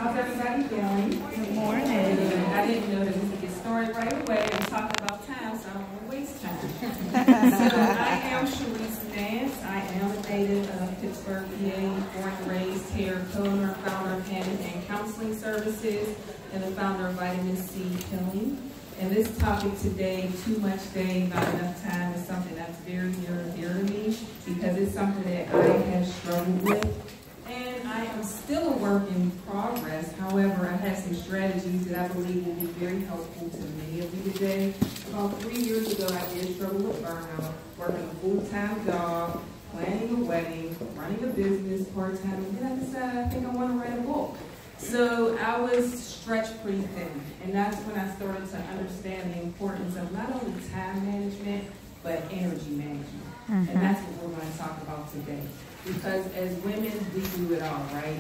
How's everybody doing? Good morning. I didn't know that we could get started right away. I'm talking about time, so I don't want to waste time. So I am Sharice Nance. I am a native of Pittsburgh, PA, born and raised here, co-owner, founder of Hammond and Counseling Services, and the founder of Vitamin C Healing. And this topic today, too much day, not enough time, is something that's very near and dear to me because it's something that I have struggled with. And I am still a work in progress. However, I have some strategies that I believe will be very helpful to many of you today. About 3 years ago, I did struggle with burnout, working a full-time job, planning a wedding, running a business part-time, and then I decided I think I want to write a book. So I was stretched pretty thin, and that's when I started to understand the importance of not only time management, but energy management. And that's what we're going to talk about today. Because as women, we do it all, right?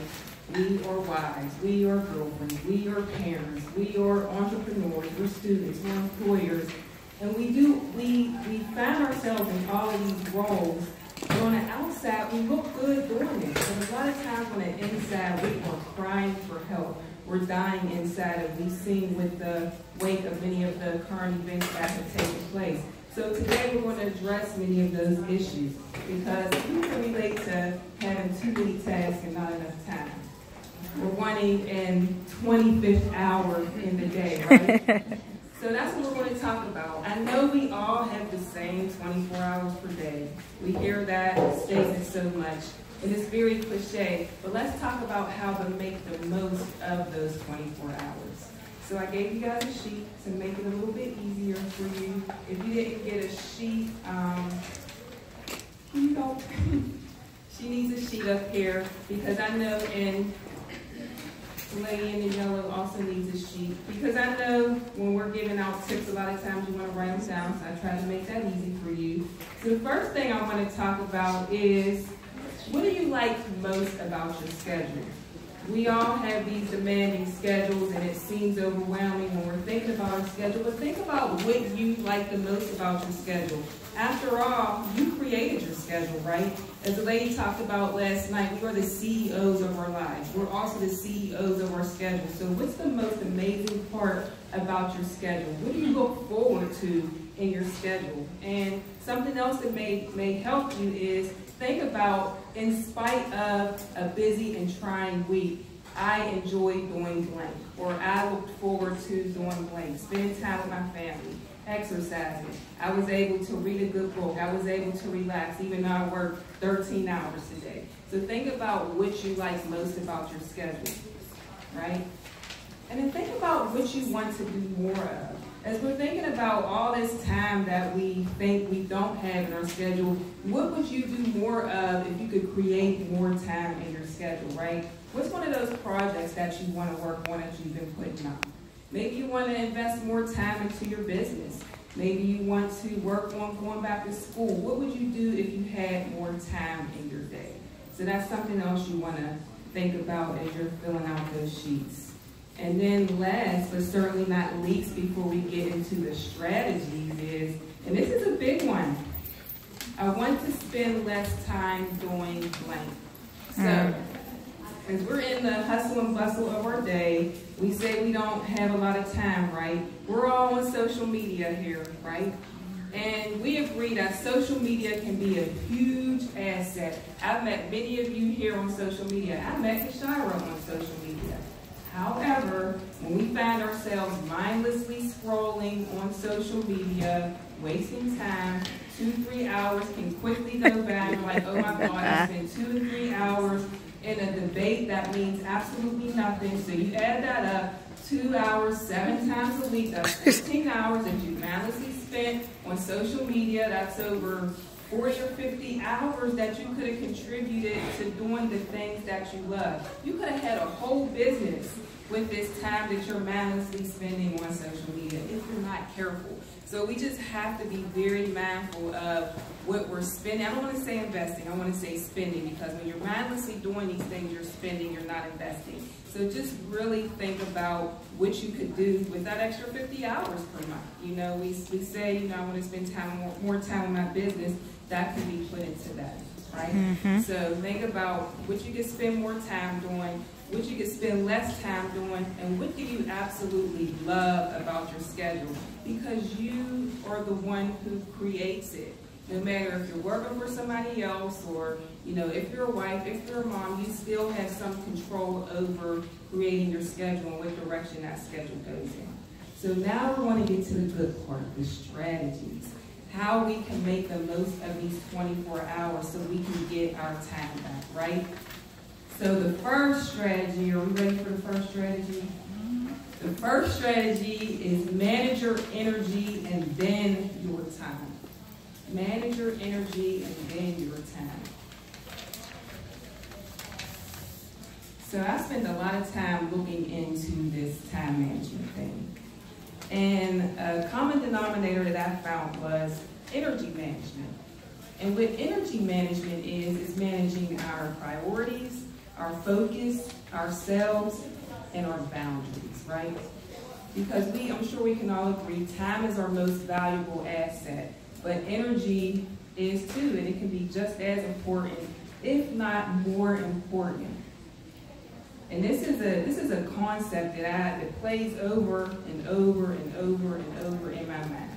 We are wives, we are girlfriends, we are parents, we are entrepreneurs, we're students, we're employers, and we find ourselves in all of these roles. But on the outside, we look good doing it. But a lot of times on the inside, we are crying for help. We're dying inside, and we've seen with the wake of many of the current events that have taken place. So today we're going to address many of those issues because you can relate to having too many tasks and not enough time. We're wanting in 25th hour in the day, right? So that's what we're going to talk about. I know we all have the same 24 hours per day. We hear that statement so much, and it's very cliche, but let's talk about how to make the most of those 24 hours. So I gave you guys a sheet to make it a little bit easier for you. If you didn't get a sheet, you don't. She needs a sheet up here because I know, and the lady in the yellow also needs a sheet because I know when we're giving out tips, a lot of times you want to write them down, so I try to make that easy for you. So the first thing I want to talk about is, what do you like most about your schedule? We all have these demanding schedules, and it seems overwhelming when we're thinking about our schedule, but think about what you like the most about your schedule. After all, you created your schedule, right? As the lady talked about last night, we are the CEOs of our lives. We're also the CEOs of our schedule. So what's the most amazing part about your schedule? What do you look forward to in your schedule? And something else that may help you is think about, in spite of a busy and trying week, I enjoy doing blank, or I looked forward to doing blank, spending time with my family, exercising. I was able to read a good book. I was able to relax, even though I work 13 hours a day. So think about what you like most about your schedule, right? And then think about what you want to do more of. As we're thinking about all this time that we think we don't have in our schedule, what would you do more of if you could create more time in your schedule, right? What's one of those projects that you want to work on that you've been putting on? Maybe you want to invest more time into your business. Maybe you want to work on going back to school. What would you do if you had more time in your day? So that's something else you want to think about as you're filling out those sheets. And then last, but certainly not least, before we get into the strategies is, and this is a big one, I want to spend less time doing blank. So, as we're in the hustle and bustle of our day, we say we don't have a lot of time, right? We're all on social media here, right? And we agree that social media can be a huge asset. I've met many of you here on social media. I met Kashira on social media. However, when we find ourselves mindlessly scrolling on social media, wasting time, 2-3 hours can quickly go by and like, oh my God, I spent 2 to 3 hours in a debate that means absolutely nothing. So you add that up, 2 hours, 7 times a week, that's 15 hours that you mindlessly spent on social media. That's over 40 or 50 hours that you could have contributed to doing the things that you love. You could have had a whole business with this time that you're mindlessly spending on social media if you're not careful. So we just have to be very mindful of what we're spending. I don't want to say investing, I want to say spending, because when you're mindlessly doing these things, you're spending, you're not investing. So just really think about what you could do with that extra 50 hours per month. You know, we say, you know, I want to spend more time with my business. That can be put into that. right? So think about what you can spend more time doing, what you can spend less time doing, and what do you absolutely love about your schedule? Because you are the one who creates it. No matter if you're working for somebody else or, you know, if you're a wife, if you're a mom, you still have some control over creating your schedule and what direction that schedule goes in. So now we want to get to the good part, the strategies. How we can make the most of these 24 hours so we can get our time back, right? So the first strategy, are we ready for the first strategy? The first strategy is manage your energy and then your time. Manage your energy and then your time. So I spent a lot of time looking into this time management thing. And a common denominator that I found was energy management. And what energy management is managing our priorities, our focus, ourselves, and our boundaries, right? Because I'm sure we can all agree, time is our most valuable asset. But energy is too, and it can be just as important, if not more important. And this is a concept that plays over and over and over and over in my mind.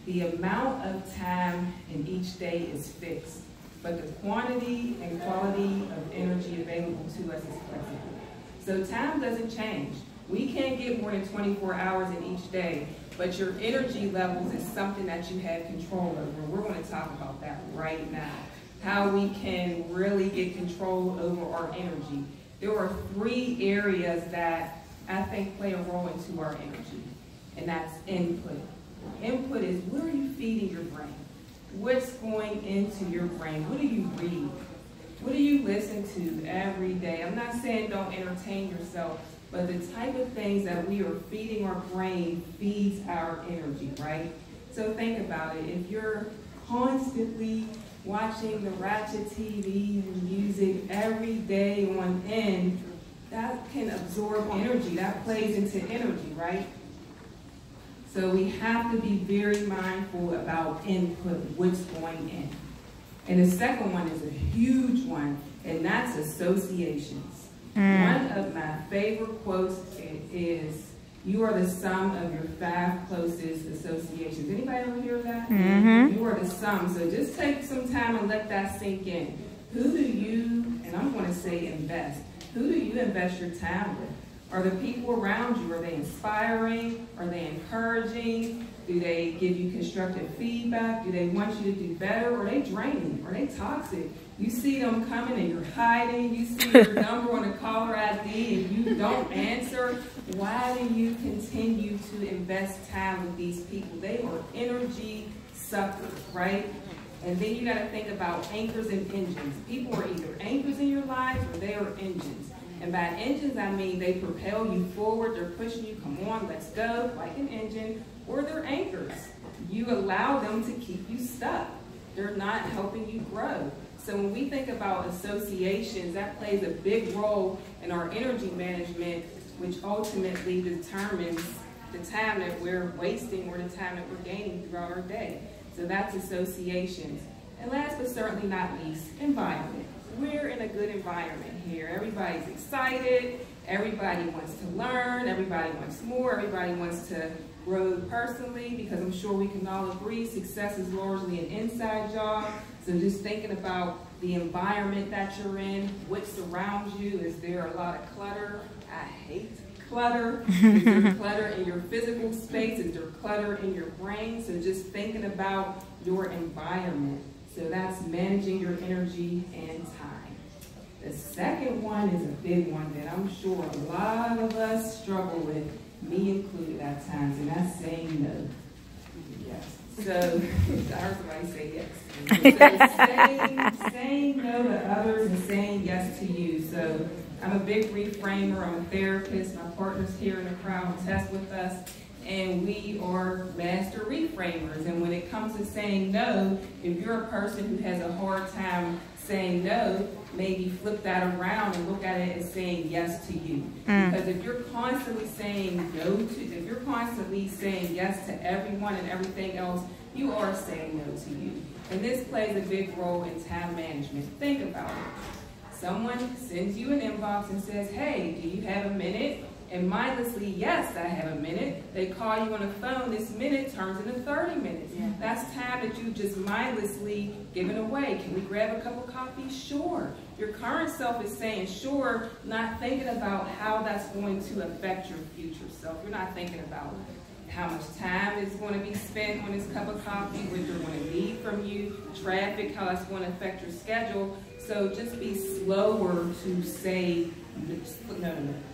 The amount of time in each day is fixed, but the quantity and quality of energy available to us is flexible. So time doesn't change. We can't get more than 24 hours in each day, but your energy levels is something that you have control over. We're going to talk about that right now. How we can really get control over our energy. There are 3 areas that I think play a role into our energy, and that's input. Input is, what are you feeding your brain? What's going into your brain? What do you read? What do you listen to every day? I'm not saying don't entertain yourself, but the type of things that we are feeding our brain feeds our energy, right? So think about it. If you're constantly watching the ratchet TV and music every day on end, that can absorb energy. That plays into energy, right? So we have to be very mindful about input, what's going in. And the second one is a huge one, and that's associations. One of my favorite quotes is, you are the sum of your 5 closest associations. Anybody ever hear that? You are the sum. So just take some time and let that sink in. Who do you, and I'm going to say invest, who do you invest your time with? Are the people around you, are they inspiring? Are they encouraging? Do they give you constructive feedback? Do they want you to do better? Or are they draining? Are they toxic? You see them coming and you're hiding. You see your number on a caller ID and you don't answer. Why do you continue to invest time with these people? They are energy suckers, right? And then you got to think about anchors and engines. People are either anchors in your lives or they are engines. And by engines, I mean they propel you forward. They're pushing you, come on, let's go, like an engine. Or they're anchors. You allow them to keep you stuck. They're not helping you grow. So when we think about associations, that plays a big role in our energy management, which ultimately determines the time that we're wasting or the time that we're gaining throughout our day. So that's associations. And last but certainly not least, environment. We're in a good environment here. Everybody's excited. Everybody wants to learn. Everybody wants more. Everybody wants to grow personally, because I'm sure we can all agree success is largely an inside job. So just thinking about the environment that you're in, what surrounds you. Is there a lot of clutter? I hate clutter. Is there clutter in your physical space? Is there clutter in your brain? So just thinking about your environment. So that's managing your energy and time. The second one is a big one that I'm sure a lot of us struggle with, me included at times, and that's saying no. Yes. So, I heard somebody say yes. So saying no to others and saying yes to you. So I'm a big reframer. I'm a therapist. My partner's here in the crowd will test with us. and we are master reframers. And when it comes to saying no, if you're a person who has a hard time saying no, maybe flip that around and look at it as saying yes to you. Because if you're constantly saying if you're constantly saying yes to everyone and everything else, you are saying no to you. And this plays a big role in time management. Think about it. Someone sends you an inbox and says, hey, do you have a minute? And mindlessly, yes, I have a minute. They call you on the phone, this minute turns into 30 minutes. Yeah. That's time that you just mindlessly given away. Can we grab a cup of coffee? Sure. Your current self is saying sure, not thinking about how that's going to affect your future self. You're not thinking about how much time is going to be spent on this cup of coffee, what they're going to need from you, traffic, how that's going to affect your schedule. So just be slower to say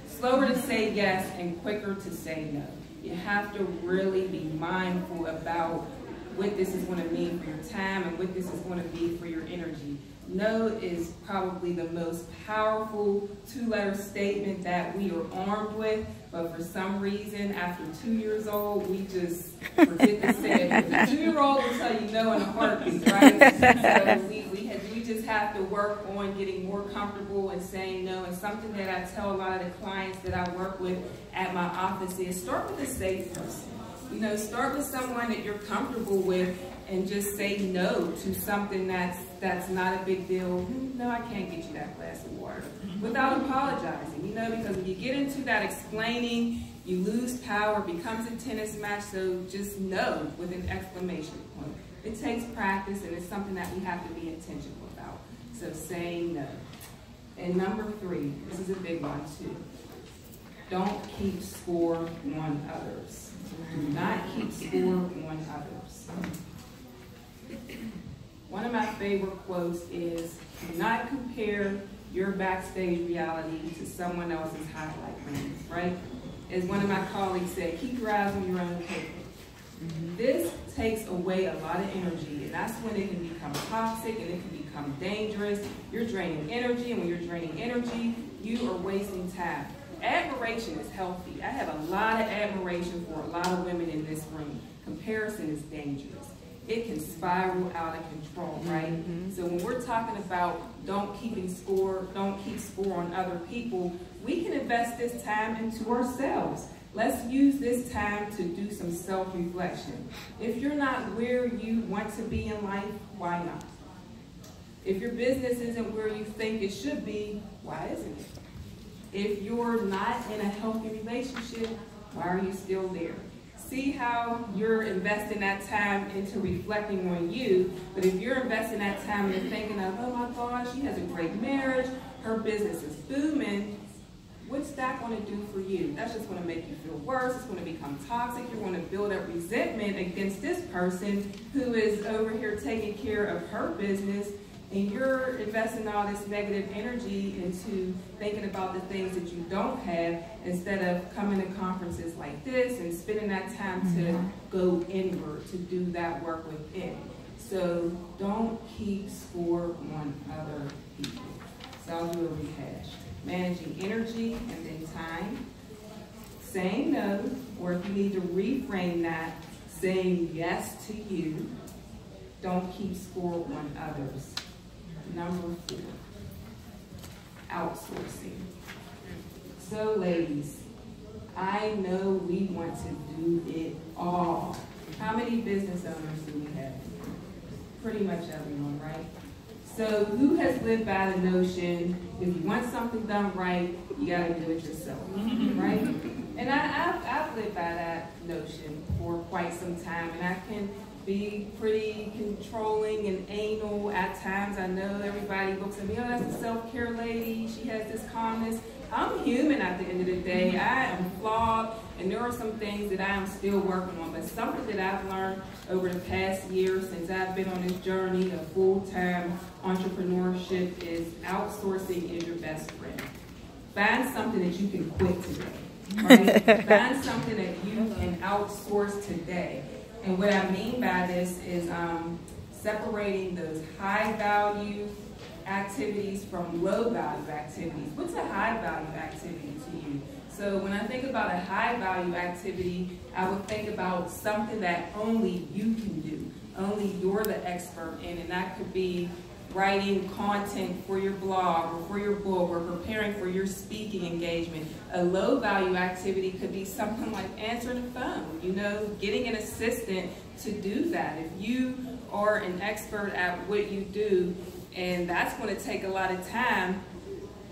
slower to say yes and quicker to say no. You have to really be mindful about what this is going to mean for your time and what this is going to be for your energy. No is probably the most powerful two-letter statement that we are armed with, but for some reason, after 2 years old, we just forget to say it. The 2-year-old will tell you no in a heartbeat, right? So we just have to work on getting more comfortable and saying no. And something that I tell a lot of the clients that I work with at my office is start with a safe person. You know, start with someone that you're comfortable with and just say no to something that's not a big deal. No, I can't get you that glass of water. Without apologizing, you know, because when you get into that explaining, you lose power, it becomes a tennis match, so just no with an exclamation point. It takes practice, and it's something that we have to be intentional about. So saying no. And number 3, this is a big one too. Don't keep score on others. Do not keep score on others. One of my favorite quotes is, do not compare your backstage reality to someone else's highlight reel, right? As one of my colleagues said, keep your eyes on your own paper. This takes away a lot of energy, and that's when it can become toxic and it can become dangerous. You're draining energy, and when you're draining energy, you are wasting time. Admiration is healthy. I have a lot of admiration for a lot of women in this room. Comparison is dangerous. It can spiral out of control, right? So when we're talking about don't keep score on other people, we can invest this time into ourselves. Let's use this time to do some self-reflection. If you're not where you want to be in life, why not? If your business isn't where you think it should be, why isn't it? If you're not in a healthy relationship, why are you still there? See how you're investing that time into reflecting on you, but if you're investing that time and thinking of, oh my gosh, she has a great marriage, her business is booming, what's that going to do for you? That's just going to make you feel worse. It's going to become toxic. You're going to build up resentment against this person who is over here taking care of her business, and you're investing all this negative energy into thinking about the things that you don't have instead of coming to conferences like this and spending that time to go inward, to do that work within. So don't keep score on other people. So I'll do a rehash. Managing energy and then time. Saying no, or if you need to reframe that, saying yes to you. Don't keep score on others. Number 4, outsourcing. So ladies, I know we want to do it all. How many business owners do we have? Pretty much everyone, right? So who has lived by the notion, if you want something done right, you got to do it yourself, right? And I've lived by that notion for quite some time, and I can be pretty controlling and anal at times. I know everybody looks at me, oh, that's a self-care lady, she has this calmness. I'm human at the end of the day. I am flawed, and there are some things that I am still working on, but something that I've learned over the past year since I've been on this journey of full-time entrepreneurship is outsourcing is your best friend. Find something that you can quit today, right? Find something that you can outsource today. And what I mean by this is separating those high value activities from low value activities. What's a high value activity to you? So when I think about a high value activity, I would think about something that only you can do, only you're the expert in, and that could be writing content for your blog or for your book or preparing for your speaking engagement. A low value activity could be something like answering the phone, you know, getting an assistant to do that. If you are an expert at what you do and that's going to take a lot of time,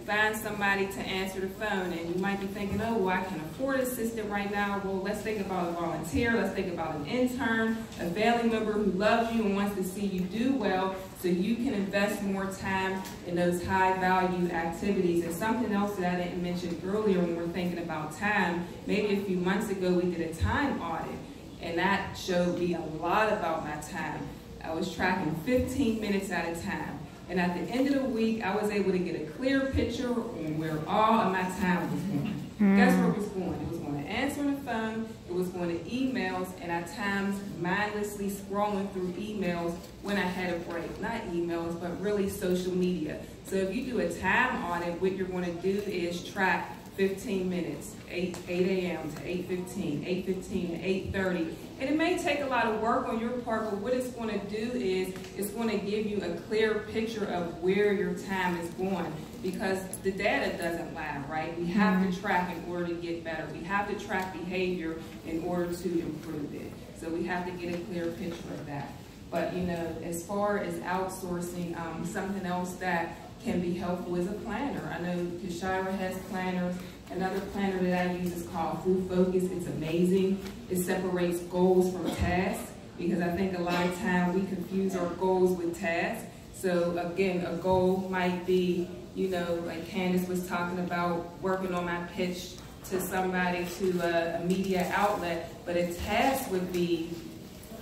find somebody to answer the phone. And you might be thinking, oh, well, I can afford an assistant right now. Well, let's think about a volunteer. Let's think about an intern, a family member who loves you and wants to see you do well, so you can invest more time in those high value activities. And something else that I didn't mention earlier when we're thinking about time, maybe a few months ago we did a time audit, and that showed me a lot about my time. I was tracking 15 minutes at a time. And at the end of the week, I was able to get a clear picture on where all of my time was going. Guess where it was going? It was going to answering the phone, it was going to emails, and at times mindlessly scrolling through emails when I had a break. Not emails, but really social media. So if you do a time audit, what you're going to do is track 15 minutes, 8 a.m. to 8:15, 8:15 to 8:30. And it may take a lot of work on your part, but what it's going to do is it's going to give you a clear picture of where your time is going, because the data doesn't lie, right? We have to track in order to get better. We have to track behavior in order to improve it. So we have to get a clear picture of that. But, you know, as far as outsourcing, something else that can be helpful is a planner. I know Kashira has planners. Another planner that I use is called Food Focus. It's amazing. It separates goals from tasks, because I think a lot of time we confuse our goals with tasks. So again, a goal might be, you know, like Candace was talking about, working on my pitch to somebody, to a media outlet, but a task would be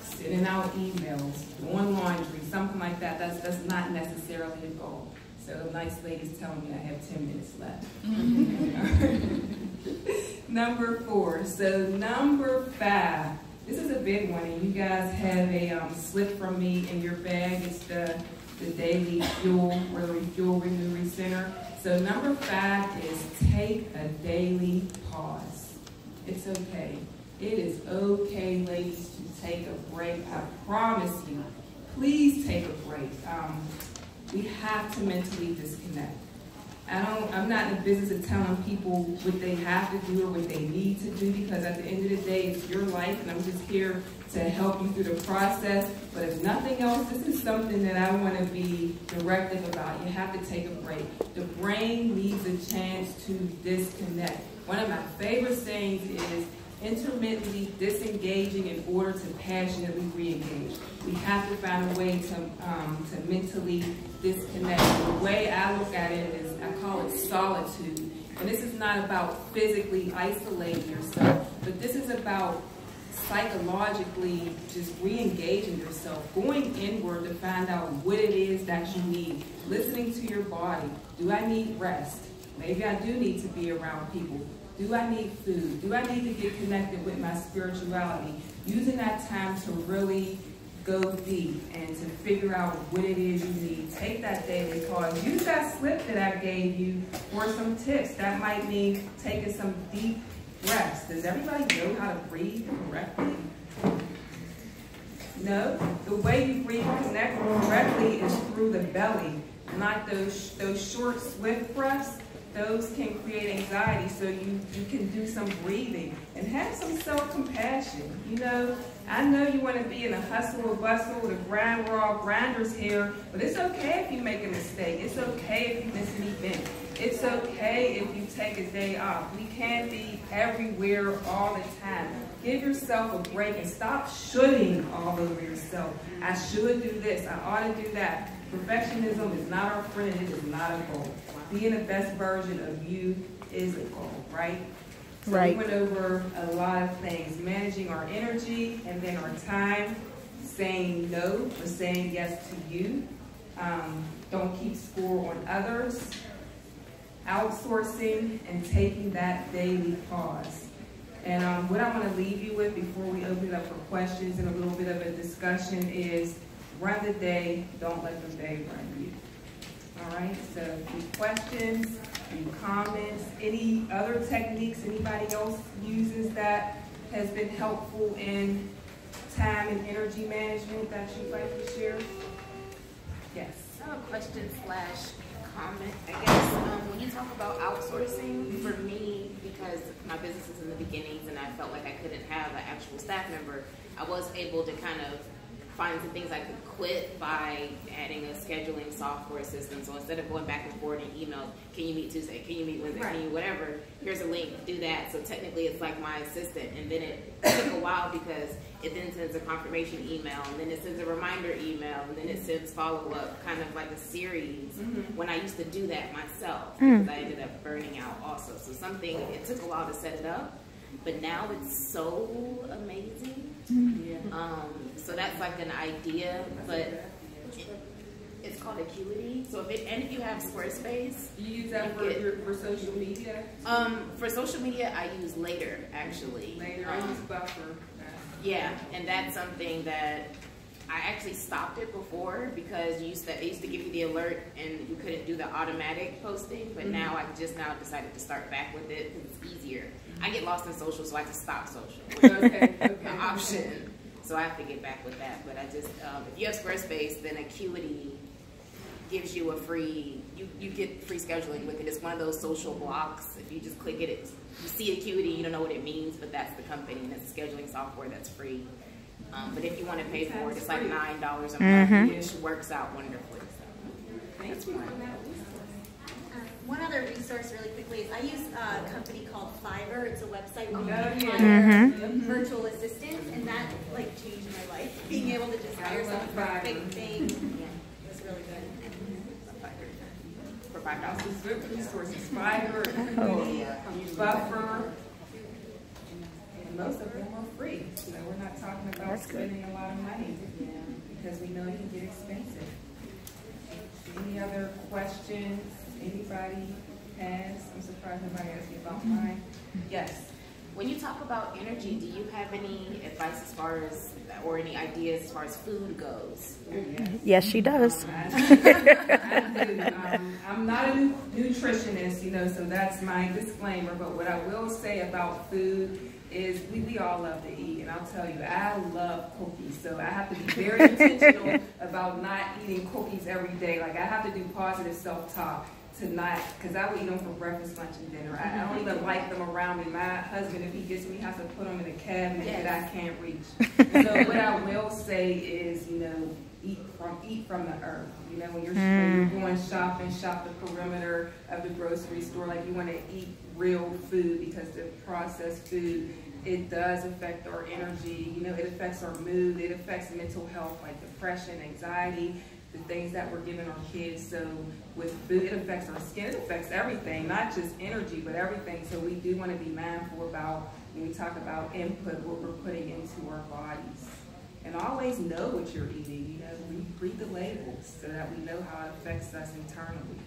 sending out emails, doing laundry, something like that. That's not necessarily a goal. So the nice lady's telling me I have 10 minutes left. Number 4. So number 5. This is a big one, and you guys have a slip from me in your bag. It's the daily fuel or the Refuel Renew Recenter. So number 5 is take a daily pause. It's okay. It is okay, ladies, to take a break. I promise you. Please take a break. We have to mentally disconnect. I'm not in the business of telling people what they have to do or what they need to do, because at the end of the day, it's your life, and I'm just here to help you through the process. But if nothing else, this is something that I want to be directive about. You have to take a break. The brain needs a chance to disconnect. One of my favorite sayings is intermittently disengaging in order to passionately re-engage. We have to find a way to mentally disconnect. The way I look at it is, I call it solitude. And this is not about physically isolating yourself, but this is about psychologically just re-engaging yourself, going inward to find out what it is that you need, listening to your body. Do I need rest? Maybe I do need to be around people. Do I need food? Do I need to get connected with my spirituality? Using that time to really go deep and to figure out what it is you need. Take that daily pause. Use that slip that I gave you for some tips. That might mean taking some deep breaths. Does everybody know how to breathe correctly? No? The way you breathe correctly is through the belly, not those short, swift breaths. Those can create anxiety, so you can do some breathing and have some self-compassion. You know, I know you want to be in a hustle or bustle, the grind, we're all grinders here, but it's okay if you make a mistake. It's okay if you miss an event. It's okay if you take a day off. We can't be everywhere all the time. Give yourself a break and stop shoulding all over yourself. I should do this. I ought to do that. Perfectionism is not our friend. It is not a goal. Being the best version of you is a goal, right? So right. We went over a lot of things. Managing our energy and then our time. Saying no or saying yes to you. Don't keep score on others. Outsourcing and taking that daily pause. And what I want to leave you with before we open it up for questions and a little bit of a discussion is run the day, don't let the day run you. All right, so any questions, any comments, any other techniques anybody else uses that has been helpful in time and energy management that you'd like to share? Yes. I have a question slash comment, I guess. When you talk about outsourcing, for me, because my business is in the beginnings and I felt like I couldn't have an actual staff member, I was able to kind of find some things I could quit by adding a scheduling software system. So instead of going back and forth in emails, can you meet Tuesday, can you meet Wednesday, can you whatever, here's a link, do that. So technically it's like my assistant. And then it took a while because it then sends a confirmation email, and then it sends a reminder email, and then it sends follow-up, kind of like a series, when I used to do that myself, because I ended up burning out also. So it took a while to set it up, but now it's so amazing. So that's like an idea, but it's called Acuity. So if you have Squarespace, you use that for social media? For social media, I use Later, actually. Later, I use Buffer. Yeah, and that's something that I actually stopped it before because it used to give you the alert and you couldn't do the automatic posting, but now I just decided to start back with it because it's easier. I get lost in social, so I just stop social. Okay. The option. So I have to get back with that. But I just, if you have Squarespace, then Acuity gives you a free, you get free scheduling with it. It's one of those social blocks. If you just click it, you see Acuity, you don't know what it means, but that's the company, and it's a scheduling software that's free. But if you want to pay for it, it's like $9 a month, which works out wonderfully. So that's one. One other resource really quickly is I use a company called Fiverr. It's a website where you Oh, can hire virtual assistants, and that like changed my life. Being able to just hire someone for a big thing was really good. For $5. This is good resources. Fiverr, Buffer, and most of them are free. So we're not talking about spending a lot of money because we know it can get expensive. Any other questions anybody has? I'm surprised nobody asked me about mine. Yes. When you talk about energy, do you have any advice as far as, or any ideas as far as food goes? Yes, she does. I do. I'm not a nutritionist, so that's my disclaimer. But what I will say about food is we all love to eat. And I'll tell you, I love cookies. So I have to be very intentional about not eating cookies every day. Like I have to do positive self-talk to not, because I would eat them for breakfast, lunch, and dinner. I don't even like them around me. My husband, if he gets me, has to put them in a cabinet that I can't reach. So what I will say is, eat from the earth. When you're going shopping, shop the perimeter of the grocery store. Like you want to eat real food, because the processed food, it does affect our energy. It affects our mood. It affects mental health, like depression, anxiety, the things that we're giving our kids. So with food, it affects our skin. It affects everything, not just energy, but everything. So we do want to be mindful about, when we talk about input, what we're putting into our bodies. And always know what you're eating. Read the labels so that we know how it affects us internally.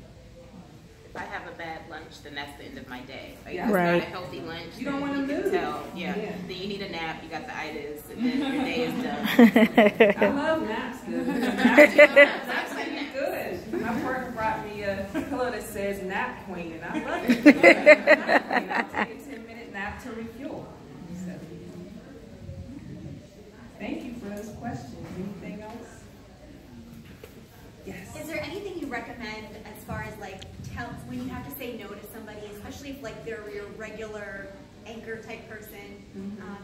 If I have a bad lunch, then that's the end of my day. Like, Yeah. it's Right. not a healthy lunch. You don't want to can move. tell. Yeah. Then you need a nap. You got the itis, and then your day is done. I love naps, though. Naps can be good. My partner brought me a pillow that says Nap Queen, and I love it. I'll take a 10-minute nap to refuel. So, thank you for those questions. Anything else? Yes. Is there anything you recommend as far as like when you have to say no to somebody, especially if like they're your regular anchor type person?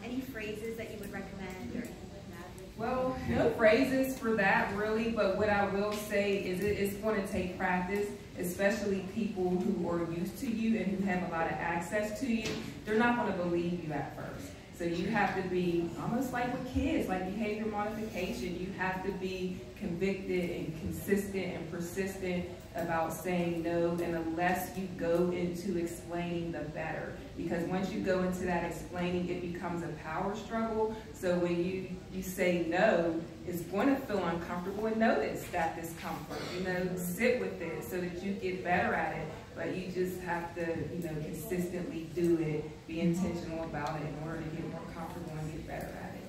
Any phrases that you would recommend or anything like that? Well, no phrases for that really, but what I will say is it's going to take practice, especially people who are used to you and who have a lot of access to you. They're not going to believe you at first. So you have to be almost like with kids, like behavior modification. You have to be convicted and consistent and persistent about saying no, and the less you go into explaining, the better. Because once you go into that explaining, it becomes a power struggle. So when you say no, it's going to feel uncomfortable, and notice that discomfort. Sit with it so that you get better at it. But you just have to, consistently do it, be intentional about it in order to get more comfortable and get better at it.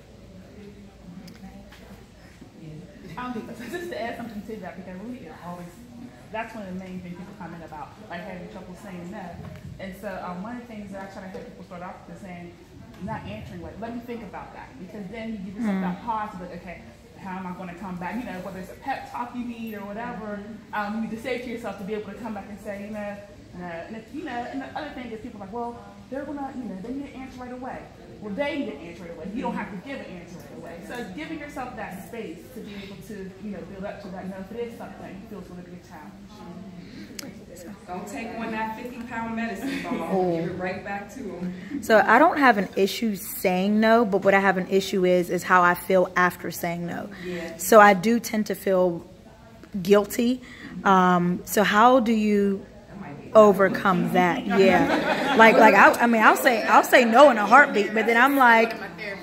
Just to add something to that, because we always that's one of the main things people comment about, like having trouble saying no. And so one of the things that I try to help people start off with is saying, not answering, like, let me think about that, because then you give yourself that pause, but okay, how am I going to come back? You know, whether it's a pep talk you need or whatever, you need to say to yourself to be able to come back and say, you know, and if, you know, and the other thing is people are like, well, they're gonna, you know, they need an answer right away. Well, they need an answer right away. You don't have to give an answer right away. So giving yourself that space to be able to, you know, build up to that. Know if it is something you feel is going to be a challenge. Don't take on that 50-pound medicine ball. Give it right back to them. So I don't have an issue saying no, but what I have an issue is how I feel after saying no. Yeah. So I do tend to feel guilty. So how do you overcome that? Yeah, like I mean I'll say no in a heartbeat, but then I'm like,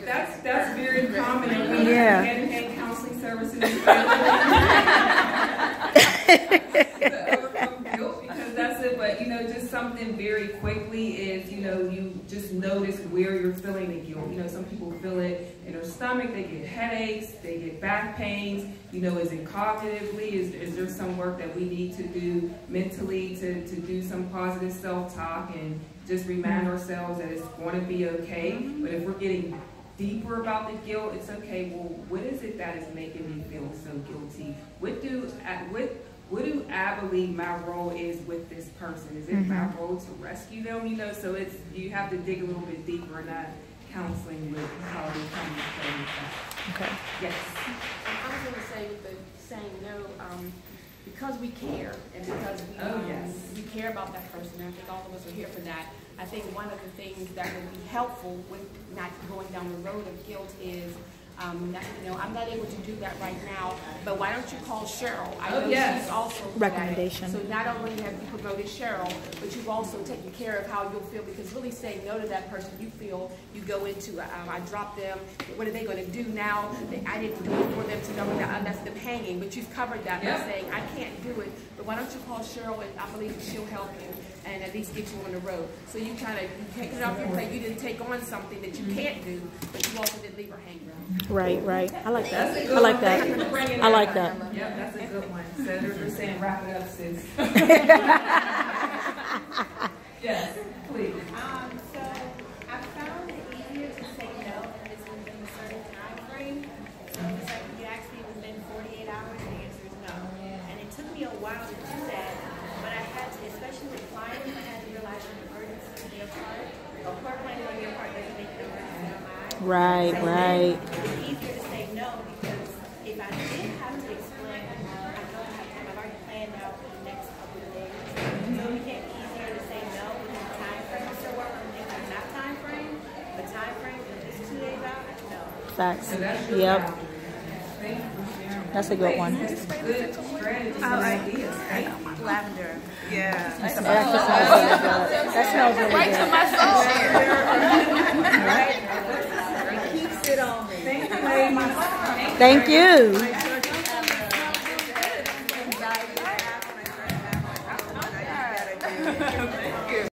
that's very common in yeah. hand counseling services. To overcome guilt, because that's it. But you know, just something very quickly is, you know, you just notice where you're feeling the guilt. You know, some people feel it in their stomach, they get headaches, they get back pains. You know, is it cognitively? Is there some work that we need to do mentally to do some positive self-talk and just remind ourselves that it's going to be okay? But if we're getting deeper about the guilt, it's okay. Well, what is it that is making me feel so guilty? What do I believe my role is with this person? Is it my role to rescue them? You know, so it's, you have to dig a little bit deeper in that counseling with how we come to play with that. okay. Yes. I was going to say with the saying no, because we care and because we care about that person, and I think all of us are here for that. I think one of the things that would be helpful with not going down the road of guilt is, you know, I'm not able to do that right now, but why don't you call Cheryl? I know she's also recommendation. So not only have you promoted Cheryl, but you've also taken care of how you'll feel, because really saying no to that person, you feel you go into, I dropped them, what are they going to do now? I didn't do it for them to know that I left them hanging, but you've covered that by saying, I can't do it, but why don't you call Cheryl, and I believe she'll help you and at least get you on the road. So you kind of take it off your plate. You didn't take on something that you can't do, but you also didn't leave her hanging. Right. I like that. I like that. I like that. Yep, that's a good one. So they're saying wrap it up, sis. Yes, please. So I found it easier to say no when it's within a certain time frame. So it's like you asked me within 48 hours, the answer is no. And it took me a while to do that, but I had to, especially with clients, I had to realize an emergency on their part. A poor planning on your part doesn't make an emergency on mine. Right. It's easier to say no, because if I did have to explain, I know I have time. I've already planned out for the next couple of days. So it became easier to say no within the time frame. I'm still working on things like not time frame, but time frame, if it's 2 days out, I know. Facts. So that's your Yep. boundary. Thank you for sharing. That's a good one. Good strategies and ideas. Thank you. Lavender. Yeah. That smells really good. Right to my soul. It keeps it on me. Thank you.